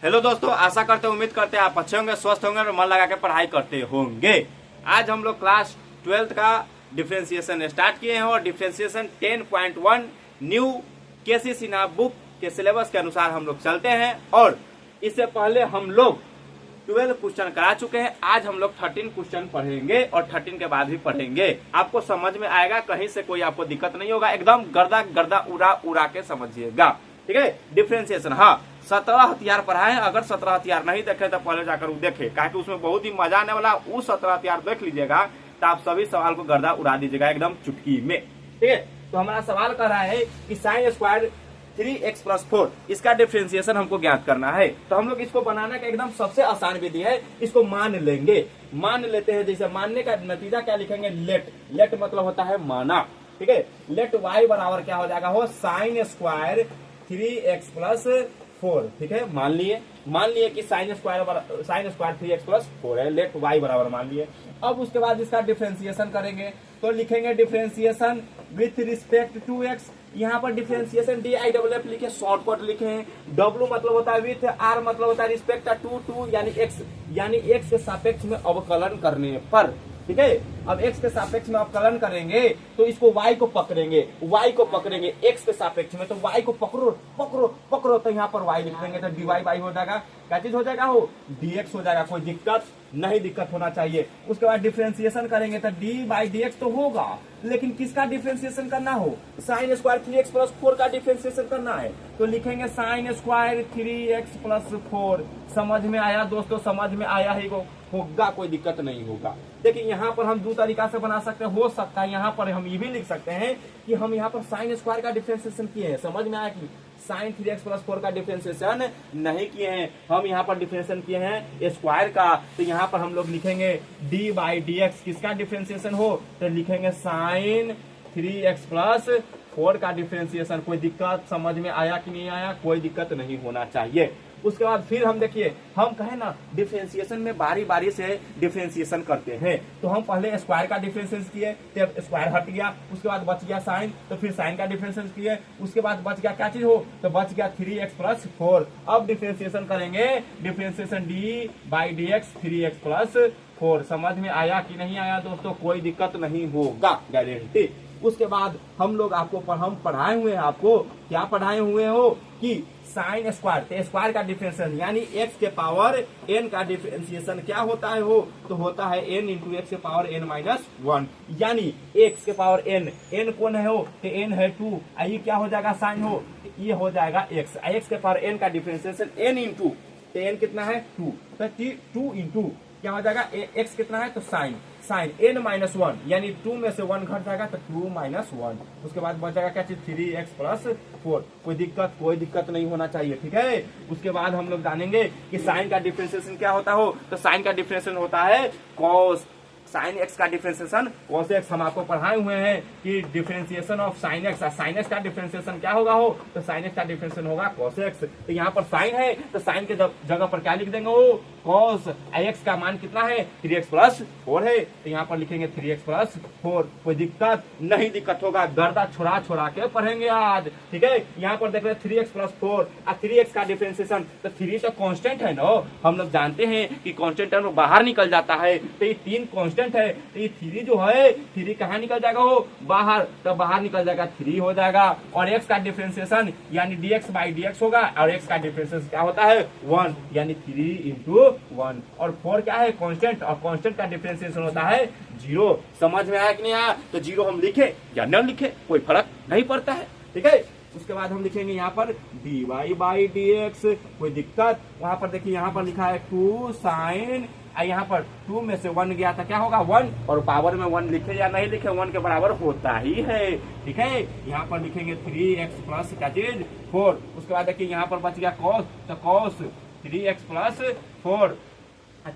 Hello दोस्तों, आशा करते उम्मीद करते हैं आप अच्छे होंगे, स्वस्थ होंगे और मन लगा के पढ़ाई करते होंगे। आज हम लोग क्लास 12th का डिफरेंशिएशन स्टार्ट किए हैं और डिफरेंशिएशन 10.1 न्यू केसी सिन्हा बुक के सिलेबस के अनुसार हम लोग चलते हैं। और इससे पहले हम लोग 12 क्वेश्चन करा चुके हैं। आज हम लोग 13 क्वेश्चन पढ़ेंगे और 13 के बाद भी पढ़ेंगे। आपको समझ में आएगा, कहीं से कोई आपको दिक्कत नहीं होगा, एकदम गर्दा गर्दा उड़ा उड़ा के समझिएगा। ठीक है, डिफरेंशिएशन। हाँ, 17 हथियार पढ़ाए हैं। अगर 17 हथियार नहीं देखे तो पहले जाकर वो देखे, क्योंकि उसमें बहुत ही मजा आने वाला। वो 17 हथियार देख लीजिएगा तो आप सभी सवाल को गर्दा उड़ा दीजिएगा एकदम चुटकी में। ठीक है, तो हमारा सवाल कर रहा है कि साइन स्क्वायर 3x+4 इसका डिफरेंशिएशन हमको ज्ञात करना है। तो हम लोग इसको बनाने का एकदम सबसे आसान विधि है, इसको मान लेंगे। मान लेते हैं, जैसे मानने का नतीजा क्या लिखेंगे, लेट। लेट मतलब होता है माना। ठीक है, लेट y बराबर क्या हो जाएगा, हो साइन स्क्वायर 3x+4। ठीक है, मान लिए कि साइन स्क्वायर 3x+4 है। लेट y बराबर मान लिए। अब उसके बाद इसका डिफरेंशिएशन करेंगे तो लिखेंगे differentiation with respect to x। यहाँ पर डिफरेंशिएशन DIFF लिखे, शॉर्टकट लिखे। W मतलब होता है विथ, R मतलब होता है रिस्पेक्ट टू यानी x के सापेक्ष में अवकलन करने पर। ठीक है, अब x के सापेक्ष में अवकलन करेंगे तो इसको y को पकड़ेंगे, x के सापेक्ष में। तो y को पकड़ो तो यहाँ पर y लिख देंगे तो dy हो जाएगा। क्या चीज हो जाएगा, हो dx हो जाएगा। कोई दिक्कत होना चाहिए। उसके बाद डिफरेंशिएशन करेंगे तो dy/dx तो होगा, लेकिन किसका डिफरेंशिएशन करना हो, साइन स्क्वायर 3x+4 का डिफरेंशिएशन करना है। तो लिखेंगे साइन स्क्वायर 3x+4। समझ में आया दोस्तों, समझ में आया ही होगा, कोई दिक्कत नहीं होगा। देखिए यहाँ पर हम दो तरीका से बना सकते हैं। हो सकता है यहाँ पर हम ये भी लिख सकते हैं कि हम यहाँ पर साइन स्क्वायर का डिफरेंशिएशन किए हैं। समझ में आया कि साइन 3x+4 का डिफरेंशिएशन नहीं किए हैं, हम यहाँ पर डिफरेंशिएशन किए हैं स्क्वायर का। तो यहाँ पर हम लोग लिखेंगे dy/dx किसका डिफरेंशिएशन हो, तो लिखेंगे साइन 3x+4 का डिफरेंशिएशन। कोई दिक्कत समझ में आया कि नहीं आया, कोई दिक्कत नहीं होना चाहिए। उसके बाद फिर हम देखिए, हम कहे ना डिफरेंशिएशन में बारी बारी से डिफरेंशिएशन करते हैं। तो हम पहले स्क्वायर का डिफरेंशिएशन किए, तब स्क्वायर हट गया, उसके बाद बच गया साइन, तो फिर साइन का डिफरेंशिएशन किए, उसके बाद बच गया क्या चीज हो, तो बच गया 3x+4। अब डिफरेंशिएशन करेंगे, डिफरेंशिएशन dy/dx 3x+4। समझ में आया कि नहीं आया दोस्तों, कोई दिक्कत नहीं होगा, गारंटी। उसके बाद हम लोग हम पढ़ाए हुए हैं, आपको क्या पढ़ाए हुए हो कि साइन स्क्वायर, स्क्वायर का डिफरेंशिएशन यानी x के पावर n का डिफरेंशिएशन क्या होता है, हो तो होता है n × x के पावर n-1, यानी x के पावर n कौन है, हो तो n है 2। ये क्या हो जाएगा, साइन हो, ये हो जाएगा x के पावर n का डिफरेंशिएशन n × तो n कितना है 2, तो 2 × क्या हो जाएगा, x कितना है तो साइन n-1 यानी 2 में से 1 घट जाएगा तो 2 - 1। उसके बाद बच जाएगा क्या चीज, 3x+4। कोई दिक्कत नहीं होना चाहिए। ठीक है, उसके बाद हम लोग जानेंगे कि साइन का डिफरेंशिएशन क्या होता हो, तो साइन का डिफरेंशिएशन होता है कॉस। साइन x का डिफरेंशिएशन cos x हम आपको पढ़ाए हुए हैं कि differentiation of sine x। Sine x का डिफरेंशिएशन क्या होगा, हो तो साइन x का डिफरेंशिएशन होगा cos x। तो यहाँ पर साइन है तो साइन के जगह पर क्या लिख देंगे, हो cos x का मान कितना है, 3x+4 है, तो यहाँ पर लिखेंगे 3x+4। कोई दिक्कत होगा, गर्दा छोड़ा के पढ़ेंगे आज। ठीक है, यहाँ पर देख रहे 3x+4 और 3x का डिफरेंशिएशन, तो 3 तो कांस्टेंट है ना, हम लोग जानते हैं कि कांस्टेंट टर्म बाहर निकल जाता है। तो ये 3 कांस्टेंट है, तो ये 3 जो है 3 कहाँ निकल जाएगा, हो बाहर, तो बाहर निकल जाएगा 3 हो जाएगा। और x का डिफरेंशिएशन यानी dx/dx होगा, और x का डिफरेंशिएशन क्या होता है 1 यानी 3 × 1। और 4 क्या है, कांस्टेंट, और कांस्टेंट का डिफरेंशिएशन होता है 0। समझ में आया कि नहीं आया, तो 0 हम लिखे या न लिखे कोई फर्क नहीं पड़ता है। ठीक है, उसके बाद हम लिखेंगे यहाँ पर dy/dx। कोई दिक्कत, वहां पर देखिए यहाँ पर लिखा है 2 साइन, यहाँ पर 2 में से 1 गया था, क्या होगा 1, और पावर में 1 लिखे या नहीं लिखे 1 के बराबर होता ही है। ठीक है, यहाँ पर लिखेंगे 3x+ क्या चीज 4। उसके बाद देखिए यहाँ पर बच गया cos, तो cos 3x+4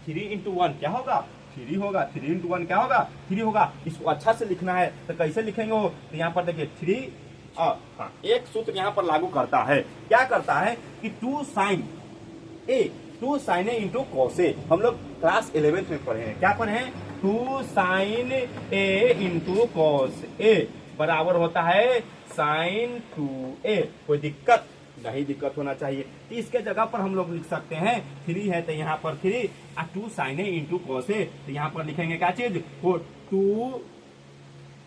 3 × 1 क्या होगा, 3 होगा। 3 × 1 क्या होगा, 3 होगा। इसको अच्छा से लिखना है तो कैसे लिखेंगे, हो तो यहाँ पर देखिए 3 एक सूत्र यहाँ पर लागू करता है, क्या करता है कि 2 sin a × cos a। हम लोग क्लास 11th में पढ़े हैं, क्या पढ़े हैं, 2 sin a × cos a बराबर होता है sin 2a। कोई दिक्कत नहीं दिक्कत होना चाहिए। तो इसके जगह पर हम लोग लिख सकते हैं 3 है तो यहाँ पर 3 और 2 sign A into cos A, तो यहाँ पर लिखेंगे क्या चीज, वो 2,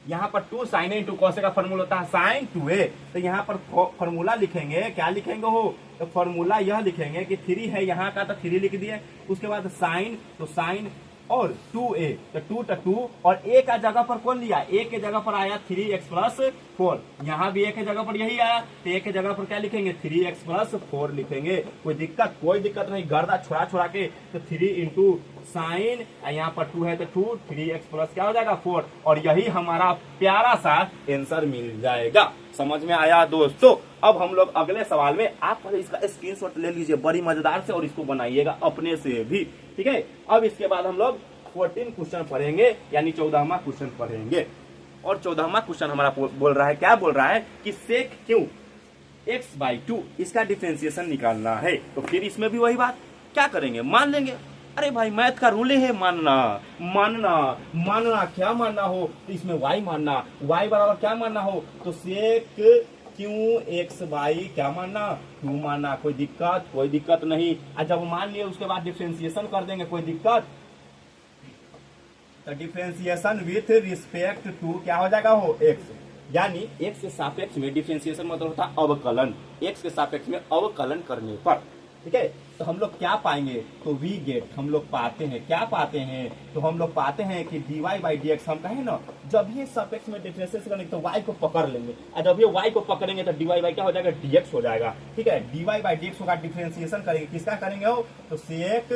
यहाँ पर 2 sign A into cos A का फॉर्मूला होता है साइन 2a, तो यहाँ पर फॉर्मूला लिखेंगे, क्या लिखेंगे हो, तो फॉर्मूला यह लिखेंगे कि 3 है यहाँ का तो 3 लिख दिए, उसके बाद साइन, तो साइन और 2a, तो 2 और a का जगह पर कौन लिया, a के जगह पर आया 3x प्लस 4, यहाँ भी a के जगह पर यही आया, तो a के जगह पर क्या लिखेंगे 3x प्लस 4 लिखेंगे। कोई दिक्कत नहीं, गर्दा छोड़ा के, तो 3 इंटू साइन, यहाँ पर 2 है तो 2, 3x प्लस क्या हो जाएगा 4, और यही हमारा प्यारा सा आंसर मिल जाएगा। समझ में आया दोस्तों। अब हम लोग अगले सवाल में, आप इसका स्क्रीनशॉट ले लीजिए बड़ी मजेदार से और इसको बनाइएगा अपने से भी, ठीक है। अब इसके बाद हम लोग 14 क्वेश्चन पढ़ेंगे, यानी 14वां क्वेश्चन पढ़ेंगे, और 14वां क्वेश्चन हमारा बोल रहा है, क्या बोल रहा है कि सेक क्यों x/2 इसका डिफरेंशिएशन निकालना है। तो फिर इसमें भी वही बात, क्या करेंगे, मान लेंगे, अरे भाई मैथ का रूल है मानना क्या मानना हो, तो इसमें y मानना, y बराबर क्या मानना हो, तो सेक क्यों x/, क्या मानना 2 मानना। कोई दिक्कत नहीं। जब मान लिए उसके बाद डिफरेंशिएशन कर देंगे, कोई दिक्कत, तो डिफरेंशिएशन विथ रिस्पेक्ट टू क्या हो जाएगा हो x, यानी x के सापेक्ष में डिफरेंशिएशन मतलब होता है अवकलन, x के सापेक्ष में अवकलन करने पर, ठीक है। तो हम लोग क्या पाएंगे, तो वी गेट, हम लोग पाते हैं, क्या पाते हैं, तो हम लोग पाते हैं कि dy/dx, हम कहें ना जब ये सापेक्ष में डिफरेंशिएशन करेंगे तो y को पकड़ लेंगे, और जब ये y को पकड़ेंगे तो dy क्या हो जाएगा dx हो जाएगा, ठीक है। dy/dx का डिफरेंशिएशन करेंगे, किसका करेंगे हो, तो सेक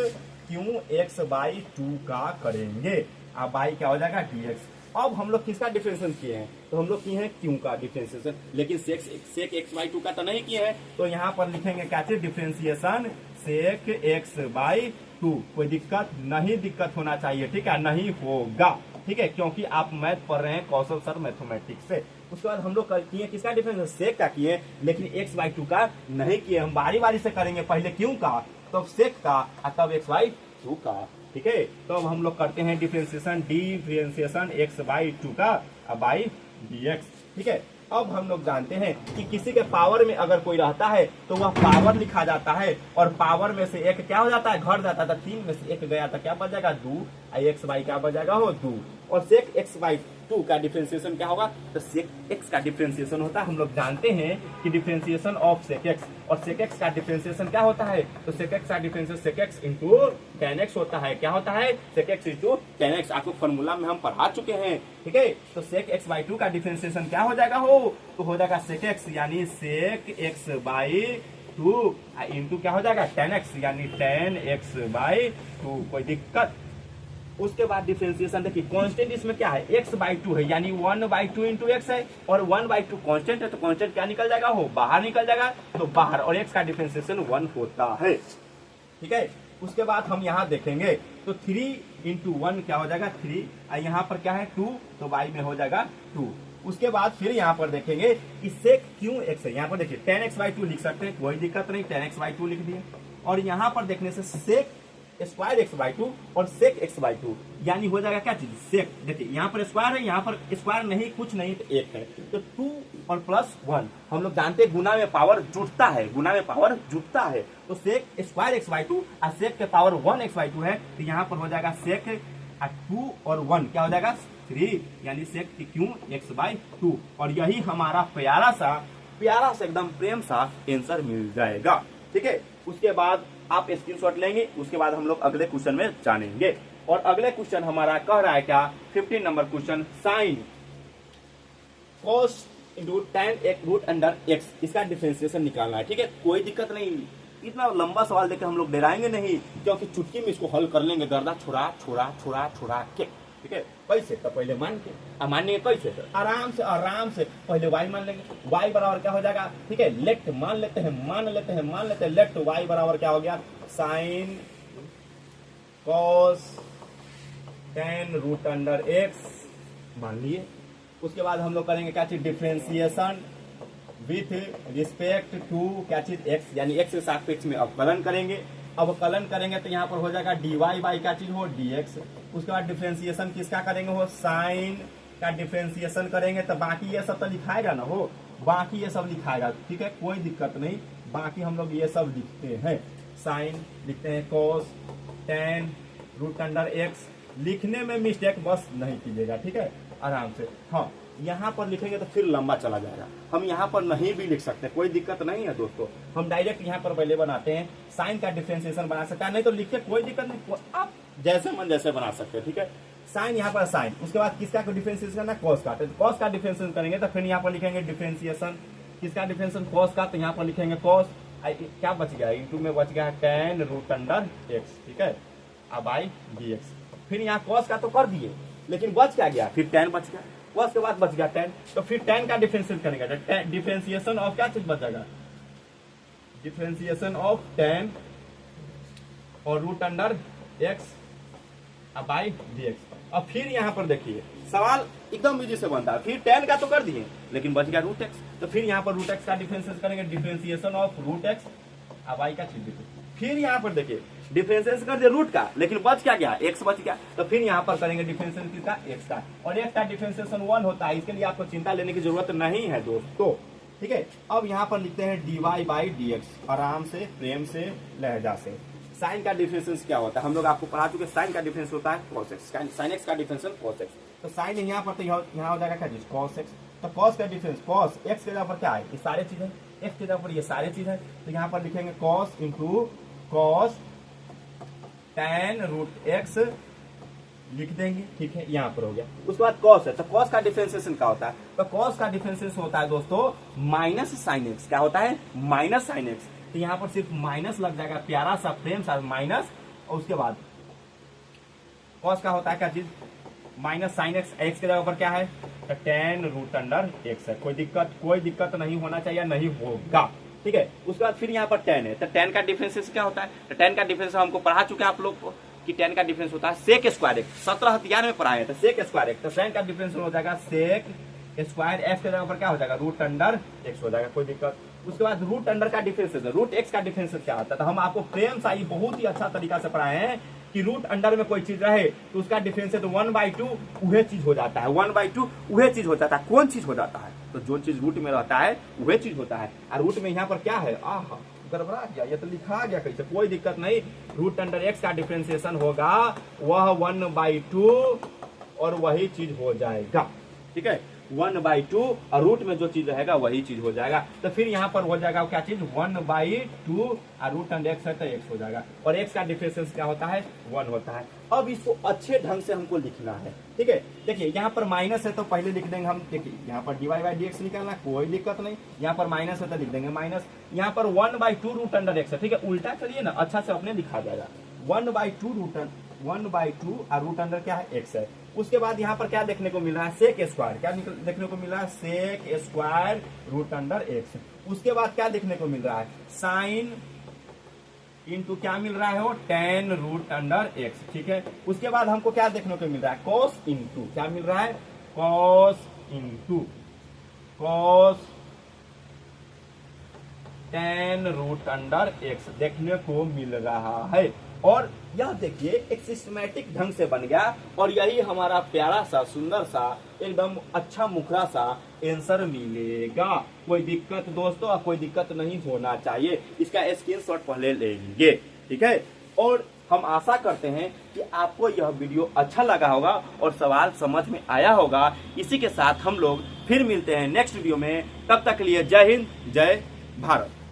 क्यों x/2 का करेंगे, अब y क्या हो जाएगा dx। अब हम लोग किसका डिफरेंशिएशन किए हैं, तो हम लोग किए हैं क्यों का डिफरेंशिएशन, लेकिन सेक x/2 का तो नहीं किए हैं, तो यहाँ पर लिखेंगे क्या चीज, डिफरेंशिएशन सेक x/2। कोई दिक्कत होना चाहिए, ठीक है, नहीं होगा, ठीक है, क्योंकि आप मैथ पढ़ रहे हैं कौशल सर मैथमेटिक्स से। उसके बाद हम लोग किए किसका डिफरेंस, सेक का किए, लेकिन x/2 का नहीं किए। हम बारी बारी से करेंगे, पहले क्यों का, तब सेक का, तब x/2 का, ठीक है। तो अब हम लोग करते हैं डिफरेंशिएशन x/2 का बाई dx, ठीक है। अब हम लोग जानते हैं कि किसी के पावर में अगर कोई रहता है तो वह पावर लिखा जाता है, और पावर में से एक क्या हो जाता है, घट जाता है, 3 में से 1 गया तो क्या बच जाएगा 2, x/, क्या बच जाएगा हो 2, और सेक x/2 का डिफरेंशिएशन क्या होगा, तो सेक x का डिफरेंशिएशन होता है, हम लोग जानते हैं कि डिफरेंशिएशन ऑफ सेक x, और सेक x का डिफरेंशिएशन क्या होता है, तो सेक x का डिफरेंशिएशन सेक x इंटू tan x होता है, क्या होता है, सेक x इंटू tan x, आपको फॉर्मूला में हम पढ़ा चुके हैं, ठीक है। तो सेक x/2 का डिफरेंशिएशन क्या हो जाएगा हो, तो हो जाएगा सेक x, यानी सेक x/2 इंटू क्या हो जाएगा tan x, यानी tan x/2। कोई दिक्कत। उसके बाद डिफरेंशिएशन देखिए, कांस्टेंट इसमें क्या है, x/2 है, यानी 1/2 इंटू x है, और 1/2 कांस्टेंट है, तो कांस्टेंट क्या निकल जाएगा हो, बाहर निकल जाएगा, तो बाहर, और x का डिफरेंशिएशन 1 होता है, ठीक है। उसके बाद हम यहाँ देखेंगे तो 3 इंटू 1 क्या हो जाएगा 3, यहाँ पर क्या है 2, तो y में हो जाएगा 2। उसके बाद फिर यहाँ पर देखेंगे कि सेक क्यों x है, यहाँ पर देखिए tan x/2 लिख सकते हैं, कोई दिक्कत नहीं, tan x/2 लिख दिए। और यहाँ पर देखने से सेक स्क्वायर x/2 और सेक x/2, यानी हो जाएगा क्या चीज, सेक, देखिए यहाँ पर स्क्वायर है, यहाँ पर स्क्वायर नहीं, कुछ नहीं, तो 1 है, तो 2 और प्लस 1, हम लोग जानते हैं गुना में पावर जुटता है, तो सेक स्क्वायर x/2 और सेक के पावर 1 x/2 है, तो यहाँ पर हो जाएगा सेक 2 और 1 क्या हो जाएगा 3, यानी सेक क्यों x/2, और यही हमारा प्यारा सा एकदम प्रेम सा आंसर मिल जाएगा, ठीक है। उसके बाद आप स्क्रीनशॉट लेंगे, उसके बाद हम लोग अगले क्वेश्चन में जानेंगे, और अगले क्वेश्चन हमारा कह रहा है क्या, 15 number question, sine cos into tan x, इसका डिफरेंशिएशन निकालना है, ठीक है। कोई दिक्कत नहीं, इतना लंबा सवाल देकर हम लोग डराएंगे नहीं, क्योंकि चुटकी में इसको हल कर लेंगे, गर्दा छोड़ा के, ठीक है। कैसे, तो पहले मानने कैसे, तो आराम से पहले y मान लेंगे, y बराबर क्या हो जाएगा, ठीक है, लेट मान लेते हैं लेट y बराबर क्या हो गया, साइन कॉस tan x मान लिए। उसके बाद हम लोग करेंगे क्या चीज, डिफरेंशिएशन विथ रिस्पेक्ट टू क्या चीज x, यानी x के सापेक्ष में अवकलन करेंगे, तो यहाँ पर हो जाएगा dy बाई क्या चीज हो dx। उसके बाद डिफरेंशिएशन किसका करेंगे हो, साइन का डिफरेंशिएशन करेंगे, तो बाकी ये सब तो लिखाएगा ना हो, ठीक है, कोई दिक्कत नहीं, बाकी हम लोग ये सब लिखते हैं, साइन लिखते हैं, cos, tan, root under x. लिखने में मिस्टेक बस नहीं कीजिएगा, ठीक है, आराम से। हाँ, यहाँ पर लिखेंगे तो फिर लंबा चला जाएगा, हम यहाँ पर नहीं भी लिख सकते, कोई दिक्कत नहीं है दोस्तों। हम डायरेक्ट यहाँ पर पहले बनाते हैं, साइन का डिफरेंशिएशन बना सकता है, नहीं तो लिखिए कोई दिक्कत नहीं, आप जैसे मन जैसे बना सकते हैं, ठीक है। साइन यहाँ पर साइन, उसके बाद किसका डिफरेंशिएशन करना है, कॉस का। तो कॉस का डिफरेंशिएशन करेंगे तो फिर यहाँ पर लिखेंगे डिफरेंशिएशन किसका, डिफरेंशिएशन कॉस का, तो यहाँ पर लिखेंगे कॉस, क्या बच गया, इंटू में बच गया टेन रूट अंडर एक्स, ठीक है, अब आई डी एक्स। फिर यहाँ कॉस का तो कर दिए, लेकिन बच क्या गया, फिर टेन बच गया, कॉस के बाद बच गया टेन, तो फिर टेन का डिफरेंशिएशन करेंगे, तो डिफरेंशिएशन ऑफ क्या चीज बचेगा, डिफरेंशिएशन ऑफ टेन और रूट अंडर एक्स अब बाई डी एक्स। अब फिर यहाँ पर देखिए सवाल एकदम इजी से बनता है, फिर टेन का तो कर दिए लेकिन बच गया रूट एक्स, तो फिर यहाँ पर रूट एक्स का डिफरेंशिएशन करेंगे, डिफरेंशिएशन ऑफ रूट एक्स अब आई का चीज। फिर यहाँ पर देखिए डिफरेंशिएशन कर दिया रूट का, लेकिन बच क्या गया, एक्स बच गया, तो फिर यहाँ पर करेंगे डिफरेंशिएशन किसका, एक्स का, और एक्स का डिफरेंशिएशन 1 होता है, इसके लिए आपको चिंता लेने की जरूरत नहीं है दोस्तों, ठीक है। अब यहाँ पर लिखते हैं dy बाई डी एक्स, आराम से, प्रेम से, लहजा से। साइन का डिफरेंशिएशन क्या होता है, हम लोग आपको पढ़ा चुके, साइन का डिफरेंस होता है cos x, साइन एक्स का डिफरेंशिएशन cos x, तो साइन यहाँ पर तो यहाँ हो जाएगा क्या चीज, cos x, तो cos का डिफरेंस, cos x के जगह पर क्या है, ये सारे चीज है, x के जगह पर ये सारे चीज है, तो यहाँ पर लिखेंगे cos into cos tan root x लिख देंगे, ठीक है, यहाँ पर हो गया। उसके बाद cos है, तो cos का डिफरेंशिएशन क्या होता है, तो cos का डिफरेंशिएशन होता है दोस्तों माइनस साइन एक्स, क्या होता है, माइनस साइन एक्स, तो यहाँ पर सिर्फ माइनस लग जाएगा, प्यारा सा प्रेम सा माइनस, और उसके बाद cos का होता है क्या चीज, माइनस साइन एक्स, एक्स के जगह पर क्या है, तो टेन रूट अंडर एक्स है, कोई दिक्कत नहीं होना चाहिए, नहीं होगा, ठीक है। उसके बाद फिर यहाँ पर टेन है, तो टेन का डिफरेंशिएशन क्या होता है, तो टेन का डिफरेंस हमको पढ़ा चुके हैं आप लोग को कि टेन का डिफरेंस होता है सेक स्क्वायर एक्स, 17 हथियार में पढ़ाए हैं, तो सेक स्क्वायर एक्स, तो टेन का डिफरेंस हो जाएगा सेक स्क्वायर एक्स के जगह पर क्या हो जाएगा, रूट अंडर एक्स हो जाएगा, कोई दिक्कत। उसके बाद रूट अंडर का डिफरेंशिएशन, रूट एक्स का डिफरेंशिएशन क्या होता है, तो हम आपको प्रेम सा बहुत ही अच्छा तरीका से पढ़ाए हैं कि रूट अंडर में कोई चीज रहे तो उसका डिफरेंशिएशन 1/2 वह चीज हो जाता है, 1/2 वह चीज हो जाता है, कौन चीज हो जाता है, तो जो चीज रूट में रहता है वह चीज होता है, और रूट में यहाँ पर क्या है, आहा गड़बड़ा गया, ये तो लिखा गया कैसे, कोई दिक्कत नहीं, रूट अंडर एक्स का डिफरेंशिएशन होगा वह 1/2 और वही चीज हो जाएगा, ठीक है, 1/2 और रूट में जो चीज रहेगा वही चीज हो जाएगा, तो फिर यहाँ पर हो जाएगा क्या चीज, 1/2 और रूट अंडर एक्स है तो एक्स हो जाएगा, और एक्स का डिफरेंशिएशन क्या होता है, 1 होता है। अब इसको अच्छे ढंग से हमको लिखना है, ठीक है, देखिए यहाँ पर माइनस है तो पहले लिख देंगे हम, देखिए यहाँ पर dy बाई डी एक्स निकालना, कोई दिक्कत नहीं, यहाँ पर माइनस है तो लिख देंगे माइनस, यहाँ पर 1/2 रूट अंडर एक्स है, ठीक है, उल्टा करिए ना, अच्छा से अपने लिखा जाएगा, 1/2 और रूट अंडर क्या है, एक्स है। उसके बाद यहाँ पर क्या देखने को मिल रहा है, सेक स्क्वायर, क्या देखने को मिल रहा है, sec square root under x. उसके बाद क्या देखने को मिल रहा है, साइन इंटू क्या मिल रहा है, वो टेन रूट अंडर एक्स, ठीक है। उसके बाद हमको क्या देखने को मिल रहा है, कॉस इंटू क्या मिल रहा है, cos into cos tan root under x देखने को मिल रहा है, और यह देखिए एक सिस्टमैटिक ढंग से बन गया, और यही हमारा प्यारा सा सुंदर सा एकदम अच्छा मुखरा सा आंसर मिलेगा। कोई दिक्कत दोस्तों, कोई दिक्कत नहीं होना चाहिए, इसका स्क्रीनशॉट पहले ले लीजिए, ठीक है। और हम आशा करते हैं कि आपको यह वीडियो अच्छा लगा होगा और सवाल समझ में आया होगा। इसी के साथ हम लोग फिर मिलते हैं नेक्स्ट वीडियो में, तब तक के लिए जय हिंद, जय भारत।